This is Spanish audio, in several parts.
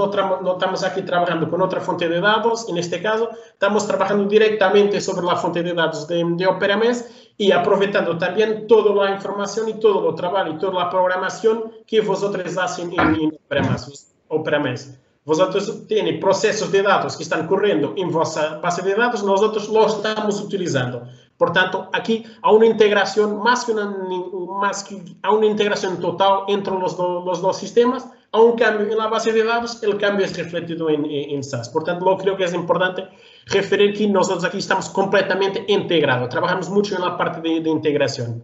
no estamos aquí trabajando con otra fuente de datos, en este caso, estamos trabajando directamente sobre la fuente de datos de OperaMS y aprovechando también toda la información y todo el trabajo y toda la programación que vosotros hacen en OperaMS. Vosotros tenéis procesos de datos que están corriendo en vuestra base de datos, nosotros los estamos utilizando. Por tanto, aquí hay una integración, a una integración total entre los dos sistemas, a un cambio en la base de datos, el cambio es refletido en SAS. Por tanto, lo creo que es importante referir que nosotros aquí estamos completamente integrados, trabajamos mucho en la parte de integración.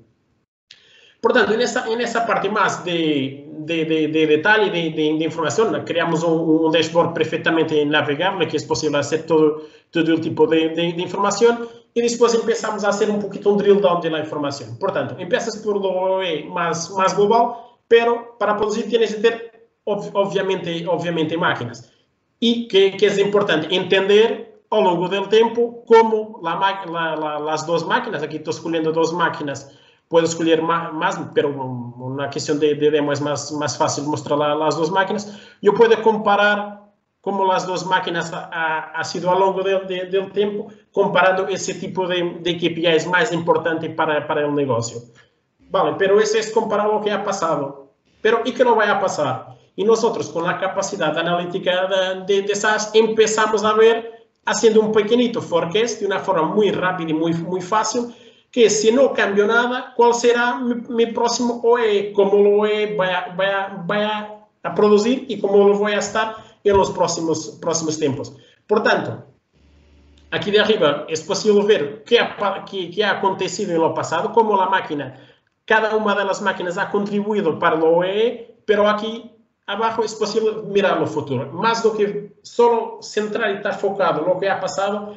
Por tanto, en esa parte más de detalle, de información, creamos un dashboard perfectamente navegable, que es posible hacer todo el tipo de información, y después empezamos a hacer un poquito un drill down de la información. Por tanto, empiezas por lo OE más global, pero para producir tienes que ter, obviamente, máquinas. Y que es importante entender ao longo del tiempo cómo las dos máquinas, aquí estoy escogiendo dos máquinas, puedo escoger más, pero una cuestión de demo es más fácil mostrar las dos máquinas. Yo puedo comparar cómo las dos máquinas ha sido a lo largo del tiempo, comparando ese tipo de KPIs más importante para el negocio. Vale, pero eso es comparar lo que ha pasado. Pero ¿y qué no va a pasar? Y nosotros, con la capacidad analítica de SAS, empezamos a ver, haciendo un pequeñito forecast de una forma muy rápida y muy fácil, que si no cambio nada, ¿cuál será mi próximo OE? ¿Cómo lo OE vaya a producir y cómo lo voy a estar en los próximos tiempos? Por tanto, aquí de arriba es posible ver qué ha acontecido en lo pasado, cómo la máquina, cada una de las máquinas ha contribuido para lo OE, pero aquí abajo es posible mirar lo futuro. Más do que solo centrar y estar focado en lo que ha pasado,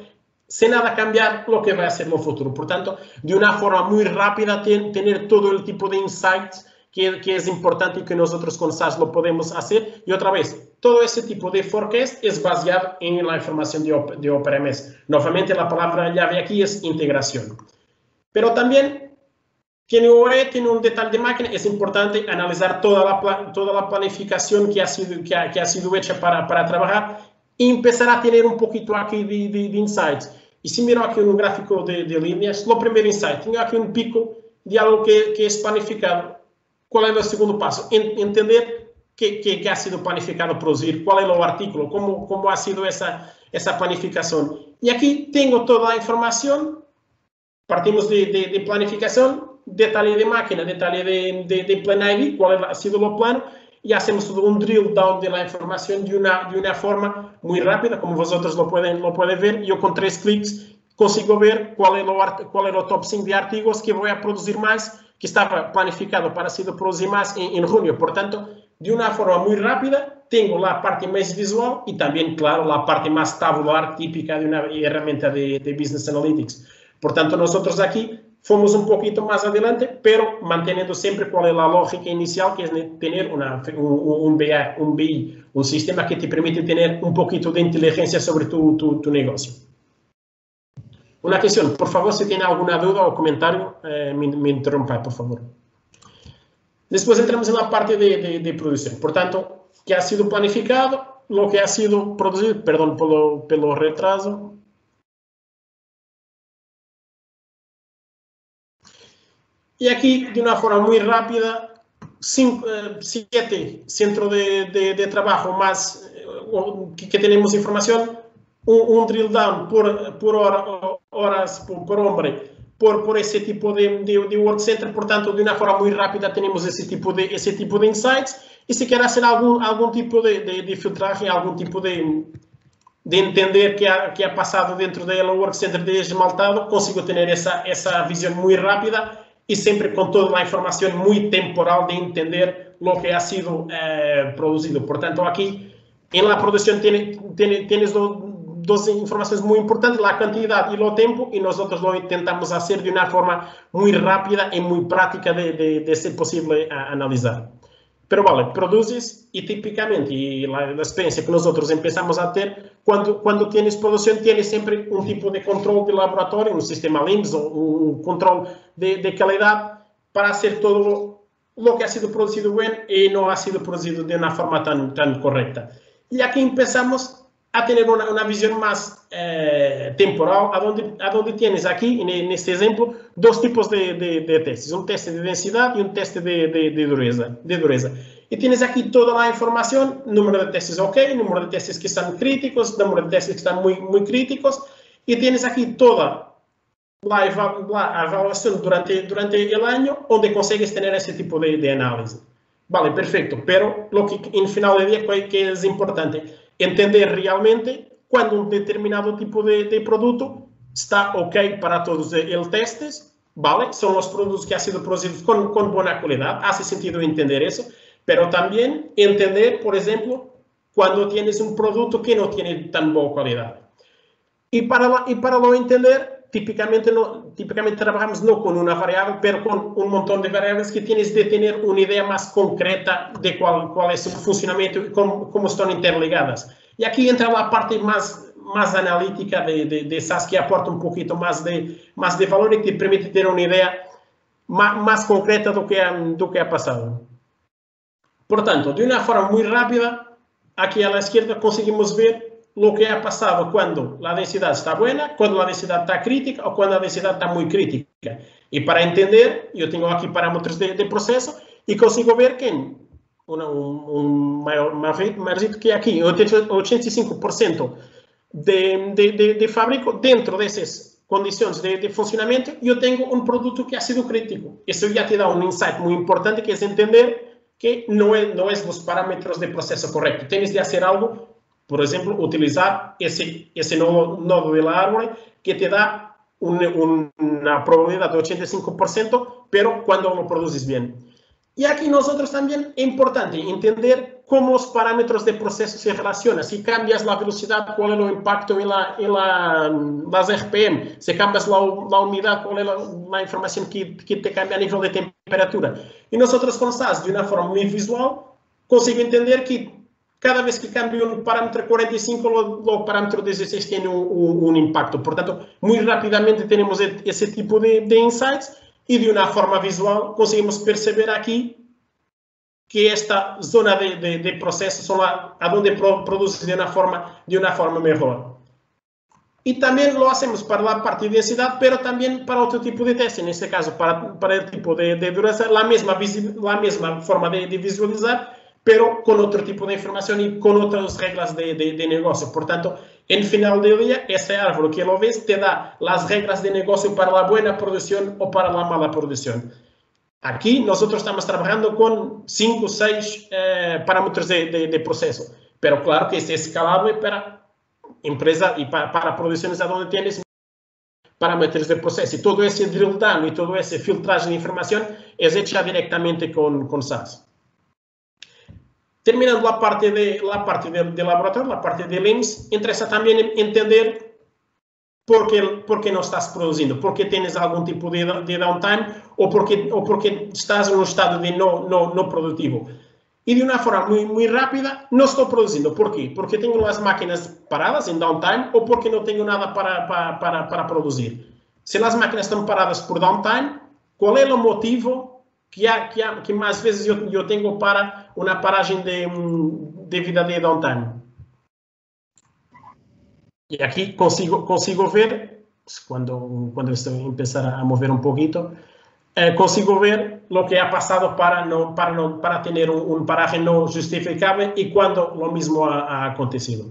sin nada cambiar lo que va a ser en el futuro. Por tanto, de una forma muy rápida, tener todo el tipo de insights que es importante y que nosotros con SAS lo podemos hacer. Y otra vez, todo ese tipo de forecast es baseado en la información de OperaMS. Nuevamente, la palabra llave aquí es integración. Pero también, tiene un detalle de máquina, es importante analizar toda la planificación que ha sido hecha para trabajar y empezar a tener un poquito aquí de insights. Y si miro aquí un gráfico de líneas, lo primer insight, tengo aquí un pico de algo que es planificado. ¿Cuál es el segundo paso? Entender qué ha sido planificado producir, cuál es el artículo, cómo ha sido esa planificación. Y aquí tengo toda la información, partimos de planificación, detalle de máquina, detalle de plan ID, cuál ha sido el plano, y hacemos todo un drill down de la información de una forma muy rápida, como vosotros lo pueden ver. Yo con 3 clics consigo ver cuál es el top 5 de artículos que voy a producir más, que estaba planificado para ser producido más en junio. Por tanto, de una forma muy rápida, tengo la parte más visual y también, claro, la parte más tabular típica de una herramienta de Business Analytics. Por tanto, nosotros aquí fomos un poquito más adelante, pero manteniendo siempre cuál es la lógica inicial, que es tener un BI, un sistema que te permite tener un poquito de inteligencia sobre tu negocio. Una cuestión, por favor, si tiene alguna duda o comentario, me interrumpa, por favor. Después entramos en la parte de producción. Por tanto, ¿qué ha sido planificado? Lo que ha sido producido, perdón pelo retraso. Y aquí, de una forma muy rápida, 7 centros de trabajo más que tenemos información, un drill down por horas, por hombre, por ese tipo de work center. Por tanto, de una forma muy rápida tenemos ese tipo de insights. Y si quiere hacer algún tipo de filtraje, algún tipo de entender qué ha pasado dentro del work center de esmaltado, consigo tener esa visión muy rápida y siempre con toda la información muy temporal de entender lo que ha sido producido. Por tanto, aquí en la producción tienes dos informaciones muy importantes, la cantidad y el tiempo, y nosotros lo intentamos hacer de una forma muy rápida y muy práctica de ser posible analizar. Pero vale, produces y típicamente, y la experiencia que nosotros empezamos a ter, cuando tienes producción, tienes siempre un tipo de control de laboratorio, un sistema LIMS o un control de calidad para hacer todo lo que ha sido producido bien y no ha sido producido de una forma tan correcta. Y aquí empezamos a tener una visión más temporal, a donde tienes aquí, en este ejemplo, dos tipos de testes, un teste de densidad y un teste de dureza. Y tienes aquí toda la información, número de testes ok, número de testes que están críticos, número de testes que están muy críticos, y tienes aquí toda la evaluación durante el año, donde consigues tener ese tipo de análisis. Vale, perfecto, pero lo que en final de día que es importante, entender realmente cuando un determinado tipo de producto está ok para todos los testes, ¿vale? Son los productos que han sido producidos con buena calidad, hace sentido entender eso, pero también entender, por ejemplo, cuando tienes un producto que no tiene tan buena calidad. Y para lo entender, típicamente trabajamos no con una variable, pero con un montón de variables que tienes de tener una idea más concreta de cuál es su funcionamiento y cómo están interligadas. Y aquí entra la parte más analítica de SAS, que aporta un poquito más de valor y te permite tener una idea más concreta do que ha pasado. Por tanto, de una forma muy rápida, aquí a la izquierda conseguimos ver lo que ha pasado cuando la densidad está buena, cuando la densidad está crítica o cuando la densidad está muy crítica. Y para entender, yo tengo aquí parámetros de proceso y consigo ver que un mayor que aquí, 85% de fábrica, dentro de esas condiciones de funcionamiento, yo tengo un producto que ha sido crítico. Eso ya te da un insight muy importante, que es entender que no es los parámetros de proceso correcto. Tienes de hacer algo. Por ejemplo, utilizar ese nodo del árbol que te da una probabilidad de 85%, pero cuando lo produces bien. Y aquí nosotros también es importante entender cómo los parámetros de proceso se relacionan. Si cambias la velocidad, cuál es el impacto en las RPM. Si cambias la humedad, cuál es la información que te cambia a nivel de temperatura. Y nosotros con SAS, de una forma muy visual, consigo entender que cada vez que cambia un parámetro 45, el parámetro 16 tiene un impacto. Por tanto, muy rápidamente tenemos ese tipo de insights y de una forma visual conseguimos perceber aquí que esta zona de proceso son a donde produce de una forma mejor. Y también lo hacemos para la parte de densidad, pero también para otro tipo de test. En este caso, para el tipo de dureza, la misma forma de visualizar, pero con otro tipo de información y con otras reglas de negocio. Por tanto, en final del día, ese árbol que lo ves te da las reglas de negocio para la buena producción o para la mala producción. Aquí nosotros estamos trabajando con 5 o 6 parámetros de proceso, pero claro que es escalable para empresas y para producciones donde tienes parámetros de proceso. Y todo ese drill down y todo ese filtraje de información es hecha directamente con SAS. Terminando la parte de laboratorio, la parte de LIMS, interesa también entender por qué no estás produciendo, por qué tienes algún tipo de downtime o por qué estás en un estado de no productivo. Y de una forma muy rápida, no estoy produciendo. ¿Por qué? Porque tengo las máquinas paradas en downtime o porque no tengo nada para producir. Si las máquinas están paradas por downtime, ¿cuál es el motivo que más veces yo tengo para una paraje de vida de downtime? Y aquí consigo ver, cuando esto empezar a mover un poquito, consigo ver lo que ha pasado para tener un paraje no justificable y cuando lo mismo ha acontecido.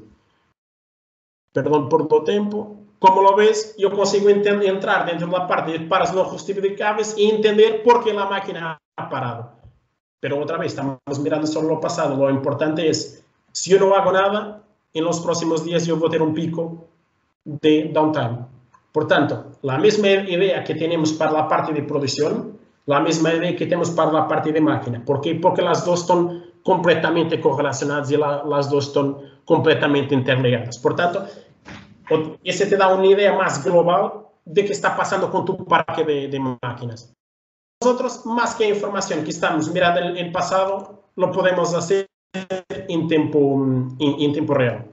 Perdón por el tiempo. Como lo ves, yo consigo entrar dentro de la parte de paros no justificables y entender por qué la máquina ha parado. Pero otra vez, estamos mirando solo lo pasado. Lo importante es, si yo no hago nada, en los próximos días yo voy a tener un pico de downtime. Por tanto, la misma idea que tenemos para la parte de producción, la misma idea que tenemos para la parte de máquina. ¿Por qué? Porque las dos están completamente correlacionadas y las dos están completamente interligadas. Por tanto, ese te da una idea más global de qué está pasando con tu parque de máquinas. Nosotros, más que información que estamos mirando en el pasado, lo podemos hacer en tiempo real.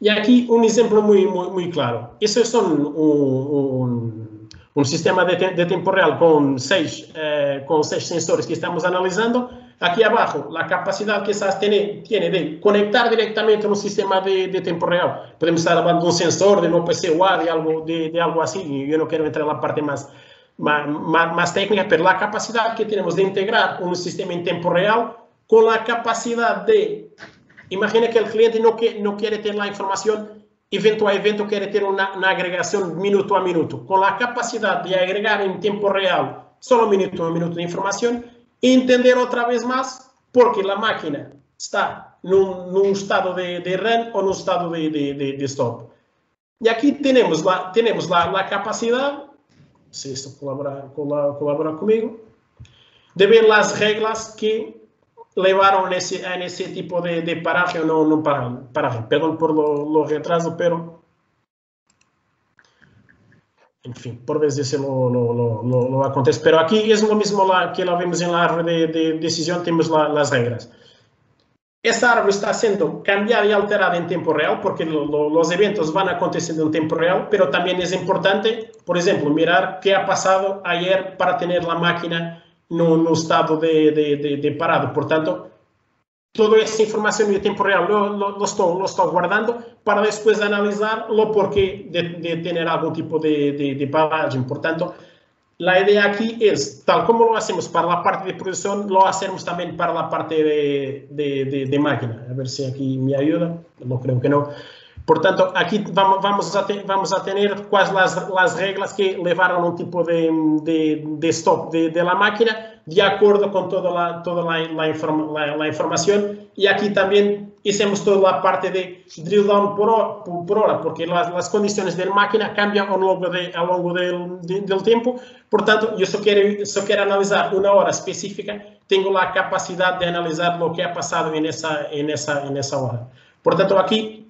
Y aquí un ejemplo muy claro. Eso es un sistema de tiempo real con seis sensores que estamos analizando. Aquí abajo, la capacidad que SAS tiene de conectar directamente a un sistema de tiempo real. Podemos estar hablando de un sensor, de un OPC UA, de algo así. Yo no quiero entrar en la parte más técnica, pero la capacidad que tenemos de integrar un sistema en tiempo real con la capacidad de... Imagina que el cliente no quiere tener la información evento a evento, quiere tener una agregación minuto a minuto. Con la capacidad de agregar en tiempo real solo minuto a minuto de información, entender otra vez más porque la máquina está en un estado de run o en un estado de stop. Y aquí tenemos la capacidad, si esto colabora conmigo, de ver las reglas que llevaron a ese tipo de paraje o no paraje. Perdón por lo retraso, pero en fin, por veces lo acontece. Pero aquí es lo mismo que lo vemos en la árvore de decisión, tenemos las reglas. Esta árvore está siendo cambiada y alterada en tiempo real porque los eventos van aconteciendo en tiempo real, pero también es importante, por ejemplo, mirar qué ha pasado ayer para tener la máquina no estado de parado. Por tanto, toda esa información en tiempo real lo estoy guardando para después analizar lo porqué de tener algún tipo de paragem. Por tanto, la idea aquí es, tal como lo hacemos para la parte de producción, lo hacemos también para la parte de máquina. A ver si aquí me ayuda. No creo que no. Por tanto, aquí vamos a tener cuáles las reglas que llevaron un tipo de stop de la máquina de acuerdo con toda la información. Y aquí también hicimos toda la parte de drill down por hora, porque las condiciones de la máquina cambian a lo largo del tiempo. Por tanto, yo solo quiero analizar una hora específica, tengo la capacidad de analizar lo que ha pasado en esa hora. Por tanto, aquí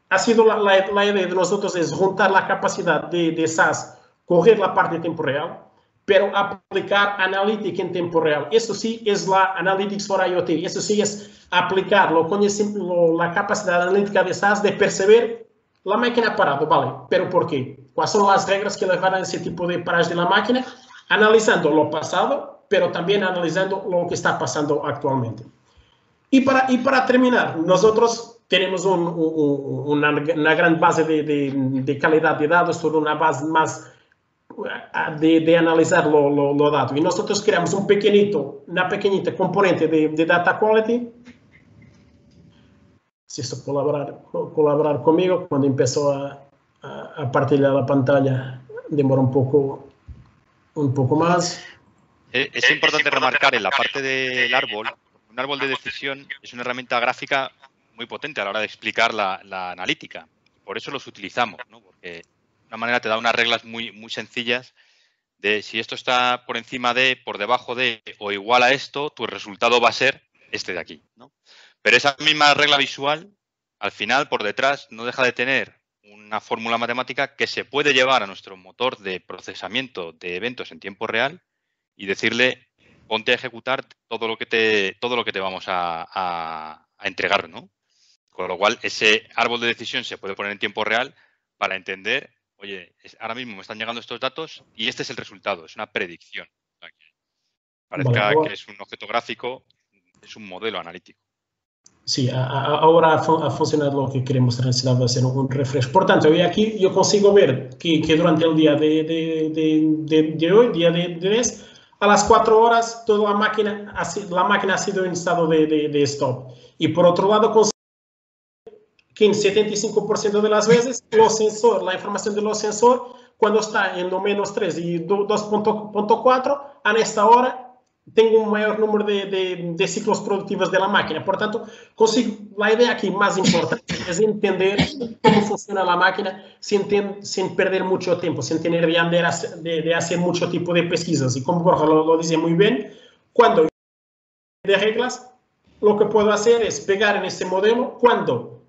ha sido la idea de nosotros es juntar la capacidad de SAS, correr la parte de tiempo real, pero aplicar analítica en tiempo real. Eso sí es la Analytics for IoT. Eso sí es aplicar la capacidad analítica de SAS de perceber la máquina parada, ¿vale? ¿Pero por qué? ¿Cuáles son las reglas que llevaron a ese tipo de paraje de la máquina? Analizando lo pasado, pero también analizando lo que está pasando actualmente. Y para terminar, nosotros tenemos una gran base de calidad de datos, toda una base más de analizar los datos. Y nosotros creamos una pequeñita componente de data quality. Si esto colaborar conmigo, cuando empezó a partilhar la pantalla, demora un poco más. Es importante remarcar en la parte del árbol, un árbol de decisión es una herramienta gráfica muy potente a la hora de explicar la analítica. Por eso los utilizamos, ¿no? Porque de una manera te da unas reglas muy sencillas de si esto está por encima de, por debajo de o igual a esto, tu resultado va a ser este de aquí, ¿no? Pero esa misma regla visual, al final, por detrás, no deja de tener una fórmula matemática que se puede llevar a nuestro motor de procesamiento de eventos en tiempo real y decirle, ponte a ejecutar todo lo que te vamos a entregar, ¿no? Con lo cual, ese árbol de decisión se puede poner en tiempo real para entender, oye, ahora mismo me están llegando estos datos y este es el resultado, es una predicción. O sea, que parezca que es un objeto gráfico, es un modelo analítico. Sí, ahora ha funcionado lo que queremos necesitaba hacer un refresh. Por tanto, aquí yo consigo ver que durante el día de hoy, día de 10, a las 4 horas, toda la máquina ha sido en estado de stop. Y por otro lado, consigo que en 75% de las veces la información de los sensores, cuando está en lo -3 y 2.4, a esta hora, tengo un mayor número de ciclos productivos de la máquina. Por tanto, la idea aquí más importante es entender cómo funciona la máquina sin perder mucho tiempo, sin tener de hacer mucho tipo de pesquisas. Y como Borja lo dice muy bien, cuando de reglas, lo que puedo hacer es pegar en este modelo cuando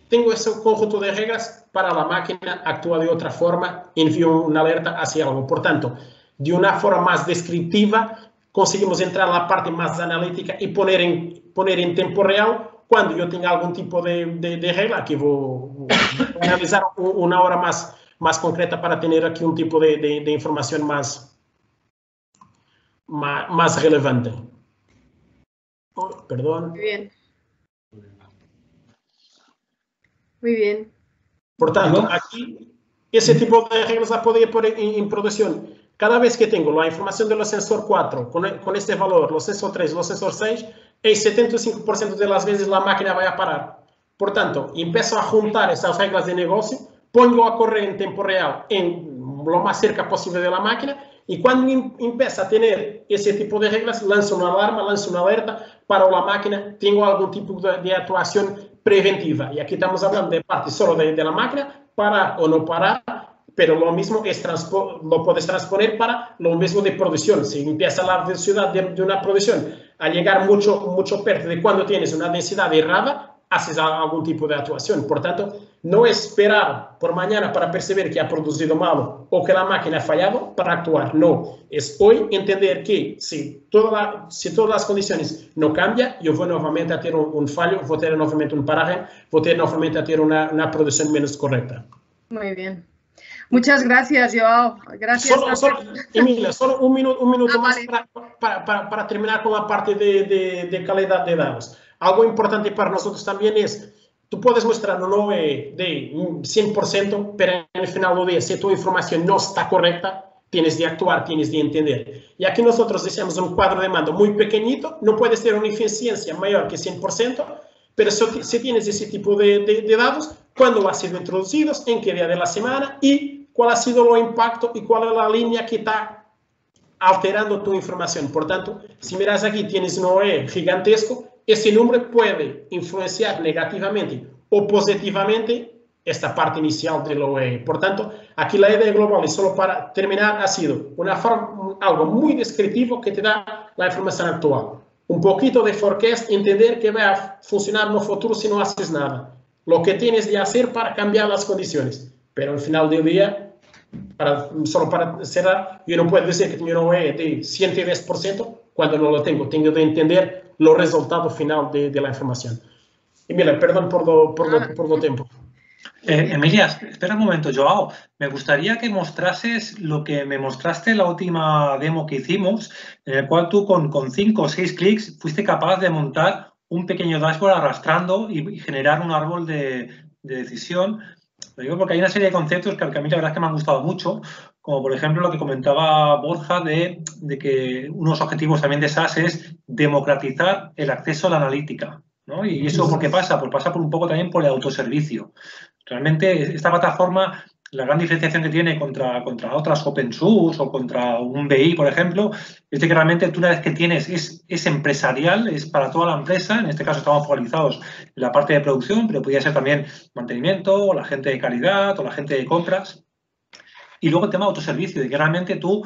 tengo ese conjunto de reglas para la máquina, actúa de otra forma, envío una alerta hacia algo. Por tanto, de una forma más descriptiva, conseguimos entrar a la parte más analítica y poner en tiempo real cuando yo tenga algún tipo de regla que voy a analizar una hora más concreta para tener aquí un tipo de información más relevante. Oh, perdón. Muy bien. Muy bien. Por tanto, aquí, ese tipo de reglas la podría poner en producción. Cada vez que tengo la información de los sensor 4 con este valor, los sensor 3, los sensor 6, el 75% de las veces la máquina va a parar. Por tanto, empiezo a juntar esas reglas de negocio, pongo a correr en tiempo real en lo más cerca posible de la máquina y cuando empieza a tener ese tipo de reglas, lanzo una alarma, lanzo una alerta para la máquina, tengo algún tipo de actuación preventiva. Y aquí estamos hablando de parte solo de la máquina, parar o no parar, pero lo mismo es lo puedes transponer para lo mismo de producción. Si empieza la velocidad de una producción a llegar mucho perto de cuando tienes una densidad errada, haces algún tipo de actuación. Por tanto, no esperar por mañana para percibir que ha producido mal o que la máquina ha fallado para actuar. No, es hoy entender que si todas las condiciones no cambian, yo voy nuevamente a tener un fallo, voy a tener nuevamente un paraje, voy a tener nuevamente a tener una producción menos correcta. Muy bien. Muchas gracias, Joao. Gracias. Emilia, solo un minuto más vale. para terminar con la parte de calidad de datos. Algo importante para nosotros también es, tú puedes mostrar no de 100%, pero en el final del día, si tu información no está correcta, tienes de actuar, tienes de entender. Y aquí nosotros decimos un cuadro de mando muy pequeñito, no puedes tener una eficiencia mayor que 100%, pero si tienes ese tipo de datos, cuándo han sido introducidos, en qué día de la semana y cuál ha sido el impacto y cuál es la línea que está alterando tu información. Por tanto, si miras aquí, tienes un OE gigantesco, ese número puede influenciar negativamente o positivamente esta parte inicial del OE. Por tanto, aquí la idea global, y solo para terminar, ha sido algo muy descriptivo que te da la información actual. Un poquito de forecast, entender que va a funcionar en el futuro si no haces nada. Lo que tienes de hacer para cambiar las condiciones. Pero al final del día, solo para cerrar, yo no puedo decir que tengo un OE de 110% cuando no lo tengo. Tengo de entender los resultados finales de la información. Emilia, perdón por lo tiempo. Emilia, espera un momento, Joao. Me gustaría que mostrases lo que me mostraste en la última demo que hicimos, en el cual tú con 5 o 6 clics fuiste capaz de montar un pequeño dashboard arrastrando y generar un árbol de decisión. Lo digo porque hay una serie de conceptos que a mí la verdad es que me han gustado mucho, como por ejemplo lo que comentaba Borja de que unos objetivos también de SaaS es democratizar el acceso a la analítica, ¿no? ¿Y eso por qué pasa? Pues pasa por un poco también por el autoservicio. Realmente esta plataforma, la gran diferenciación que tiene contra otras open source o contra un BI, por ejemplo, es de que realmente tú una vez que tienes, es empresarial, es para toda la empresa. En este caso estamos focalizados en la parte de producción, pero podría ser también mantenimiento, o la gente de calidad, o la gente de compras. Y luego el tema de autoservicio, de que realmente tú,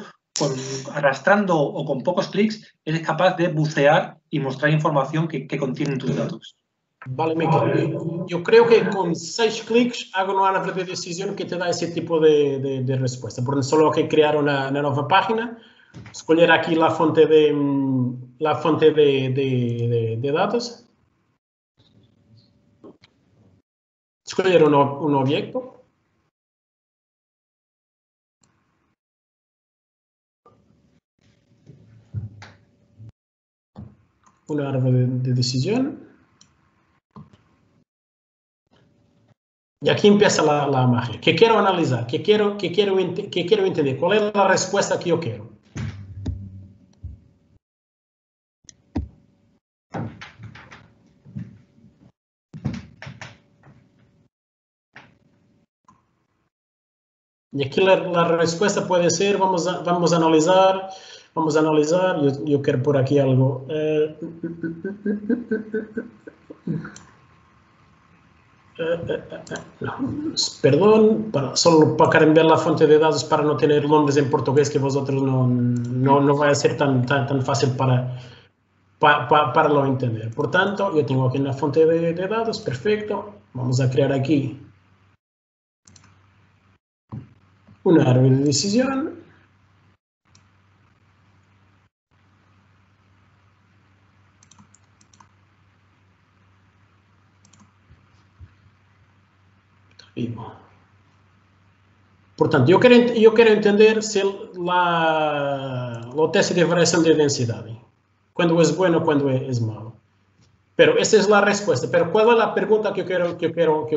arrastrando o con pocos clics, eres capaz de bucear y mostrar información que contienen tus datos. Vale, Miquel. Yo creo que con 6 clics hago una árvore de decisión que te da ese tipo de respuesta. Por solo hay que crear una nueva página, escoger aquí la fuente de datos, escoger un objeto, una árvore de decisión. Y aquí empieza la magia. ¿Qué quiero analizar? ¿Qué quiero entender? ¿Cuál es la respuesta que yo quiero? Y aquí la respuesta puede ser, vamos a analizar, yo quiero por aquí algo. Perdón, solo para cambiar la fuente de datos para no tener nombres en portugués que vosotros no va a ser tan fácil para lo entender. Por tanto, yo tengo aquí una fuente de datos, perfecto. Vamos a crear aquí una árbol de decisión. Por tanto, yo quiero entender si lo teste de variación de densidad. Cuando es bueno, cuando es malo. Pero esa es la respuesta. Pero ¿cuál es la pregunta que yo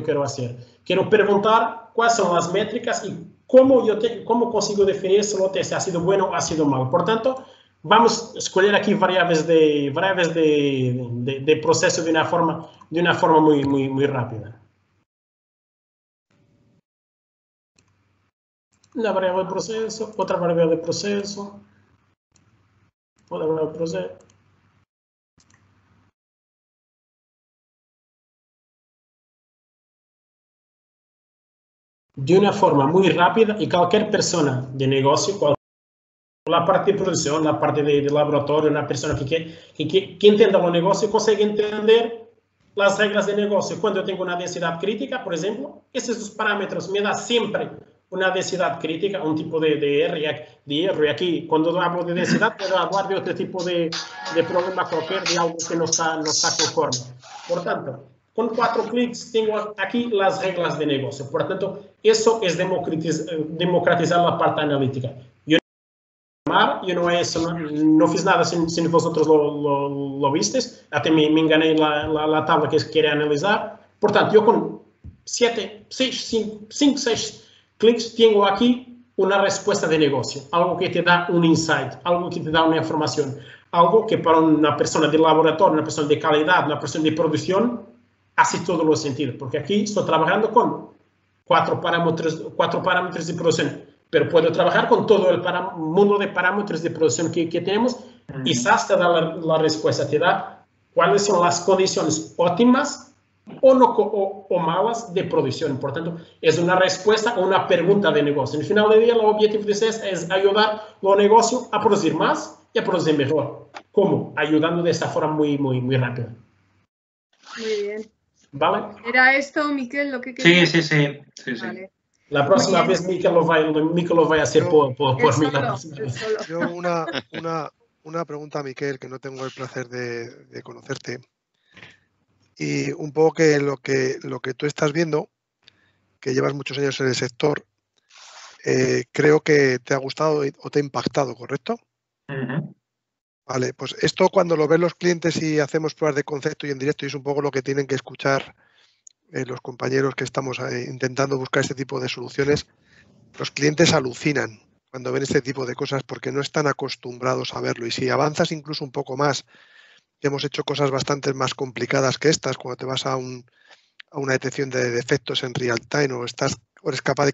quiero hacer? Quiero preguntar cuáles son las métricas y cómo consigo definir si el OTS ha sido bueno o ha sido malo. Por tanto, vamos a escoger aquí variables de proceso de una forma muy rápida. Una variable de proceso, otra variable de proceso, otra variable de proceso. De una forma muy rápida y cualquier persona de negocio, la parte de producción, la parte de laboratorio, una persona que entienda el negocio consegue entender las reglas de negocio. Cuando yo tengo una densidad crítica, por ejemplo, esos dos parámetros me dan siempre una densidad crítica, un tipo de R. Y aquí, cuando hablo de densidad, puedo hablar de otro tipo de problema cualquier, de algo que no está conforme. Por tanto, con 4 clics tengo aquí las reglas de negocio. Por tanto, eso es democratizar la parte analítica. Yo no fiz nada sin vosotros lo visteis. Hasta me engané la tabla que quería analizar. Por tanto, yo con 5, 6 clics tengo aquí una respuesta de negocio. Algo que te da un insight, algo que te da una información. Algo que para una persona de laboratorio, una persona de calidad, una persona de producción, hace todo los sentido. Porque aquí estoy trabajando con 4 parámetros de producción. Pero puedo trabajar con todo el mundo de parámetros de producción que tenemos y quizás te da la respuesta, te da cuáles son las condiciones óptimas o malas de producción. Por tanto, es una respuesta o una pregunta de negocio. En el final del día, el objetivo de CES es ayudar los negocios a producir más y a producir mejor. ¿Cómo? Ayudando de esta forma muy rápida. Muy bien. ¿Vale? ¿Era esto, Miquel, lo que querías? Sí. Vale. La próxima vez Miquel lo va a hacer por mí. Yo una pregunta a Miquel, que no tengo el placer de conocerte. Y un poco que lo que tú estás viendo, que llevas muchos años en el sector, creo que te ha gustado o te ha impactado, ¿correcto? Vale, pues esto cuando lo ven los clientes y hacemos pruebas de concepto y en directo, y es un poco lo que tienen que escuchar los compañeros que estamos intentando buscar este tipo de soluciones, los clientes alucinan cuando ven este tipo de cosas porque no están acostumbrados a verlo. Y si avanzas incluso un poco más, que hemos hecho cosas bastante más complicadas que estas, cuando te vas a una detección de defectos en real time o eres capaz de